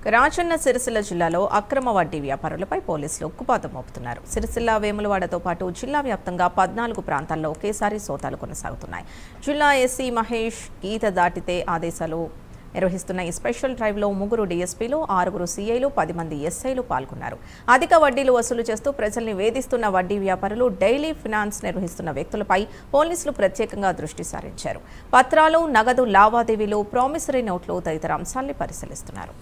రాజన్న సిరిసిల్ల జిల్లాలో అక్రమ వడ్డీ వ్యాపారులపై పోలీసులు ఉక్కుపాతం మోపుతున్నారు. సిరిసిల్ల, వేములవాడతో పాటు జిల్లా వ్యాప్తంగా 14 ప్రాంతాల్లో ఒకేసారి సోదాలు కొనసాగుతున్నాయి. జిల్లా ఎస్సీ మహేష్ గీత దాటితే ఆదేశాలు నిర్వహిస్తున్న ఈ స్పెషల్ డ్రైవ్లో 3 డీఎస్పీలు, 6 సీఐలు, 10 మంది ఎస్ఐలు పాల్గొన్నారు. అధిక వడ్డీలు వసూలు చేస్తూ ప్రజల్ని వేధిస్తున్న వడ్డీ వ్యాపారులు, డైలీ ఫినాన్స్ నిర్వహిస్తున్న వ్యక్తులపై పోలీసులు ప్రత్యేకంగా దృష్టి సారించారు. పత్రాలు, నగదు లావాదేవీలు, ప్రామిసరీ నోట్లు తదితర అంశాల్ని పరిశీలిస్తున్నారు.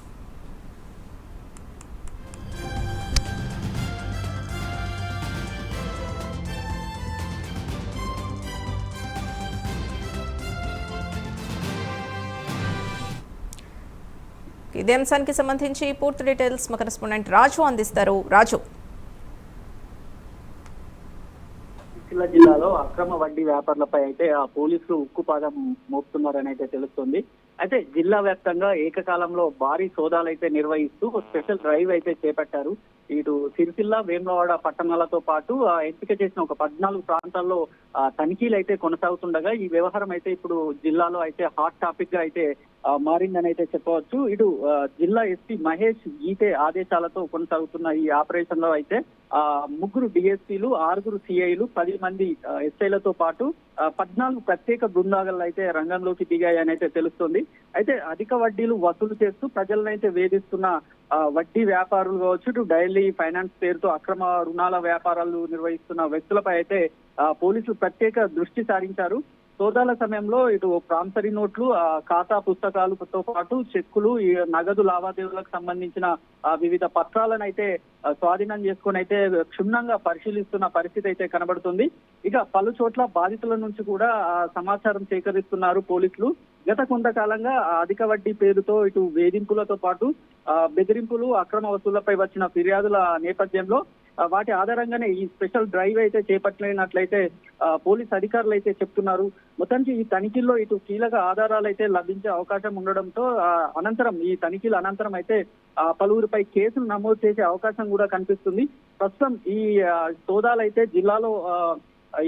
ఇదే అంశానికి సంబంధించి పూర్తి డీటెయిల్స్ మా కరెస్పాండెంట్ రాజు అందిస్తారు. రాజు, సిరిసిల్ల జిల్లాలో అక్రమ వడ్డీ వ్యాపారులపై అయితే ఆ పోలీసులు ఉక్కుపాదం మోపుతున్నారని అయితే తెలుస్తుంది. అయితే జిల్లా వ్యాప్తంగా ఏకకాలంలో భారీ సోదాలు అయితే నిర్వహిస్తూ స్పెషల్ డ్రైవ్ అయితే చేపట్టారు. ఇటు సిరిసిల్ల, వేములవాడ పట్టణాలతో పాటు ఎంపిక చేసిన ఒక 14 ప్రాంతాల్లో తనిఖీలు అయితే కొనసాగుతుండగా ఈ వ్యవహారం అయితే ఇప్పుడు జిల్లాలో అయితే హాట్ టాపిక్ గా అయితే మారిందని అయితే చెప్పవచ్చు. ఇటు జిల్లా ఎస్పీ మహేష్ గీతే ఆదేశాలతో కొనసాగుతున్న ఈ ఆపరేషన్ లో అయితే 3 డిఎస్పీలు, 6 సిఐలు, 10 మంది ఎస్ఐలతో పాటు 14 ప్రత్యేక బృందాలు అయితే రంగంలోకి దిగాయని అయితే తెలుస్తుంది. అయితే అధిక వడ్డీలు వసూలు చేస్తూ ప్రజలను అయితే వేధిస్తున్న వడ్డీ వ్యాపారులు కావచ్చు, ఇటు డైలీ ఫైనాన్స్ పేరుతో అక్రమ రుణాల వ్యాపారాలు నిర్వహిస్తున్న వ్యక్తులపై అయితే పోలీసులు ప్రత్యేక దృష్టి సారించారు. సోదాల సమయంలో ఇటు ప్రామిసరీ నోట్లు, ఖాతా పుస్తకాలతో పాటు చెక్కులు, నగదు లావాదేవీలకు సంబంధించిన వివిధ పత్రాలను అయితే స్వాధీనం చేసుకుని అయితే క్షుణ్ణంగా పరిశీలిస్తున్న పరిస్థితి అయితే కనబడుతుంది. ఇక పలు చోట్ల బాధితుల నుంచి కూడా సమాచారం సేకరిస్తున్నారు పోలీసులు. గత కొంతకాలంగా అధిక వడ్డీ పేరుతో ఇటు వేధింపులతో పాటు బెదిరింపులు, అక్రమ వసూళ్లపై వచ్చిన ఫిర్యాదుల నేపథ్యంలో వాటి ఆధారంగానే ఈ స్పెషల్ డ్రైవ్ అయితే చేపట్టినట్లయితే పోలీస్ అధికారులు అయితే చెప్తున్నారు. మొత్తానికి ఈ తనిఖీల్లో ఇటు కీలక ఆధారాలు అయితే లభించే అవకాశం ఉండడంతో అనంతరం ఈ తనిఖీల అనంతరం అయితే పలువురిపై కేసులు నమోదు చేసే అవకాశం కూడా కనిపిస్తుంది. ప్రస్తుతం ఈ సోదాలు అయితే జిల్లాలో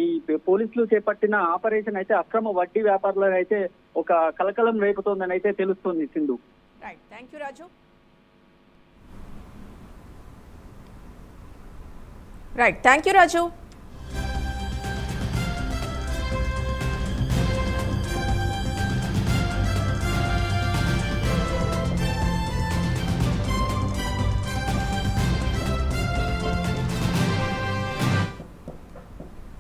ఈ పోలీసులు చేపట్టిన ఆపరేషన్ అయితే అక్రమ వడ్డీ వ్యాపారులను అయితే ఒక కలకలం రేపుతోందని అయితే తెలుస్తుంది. సింధు. Thank you Raju.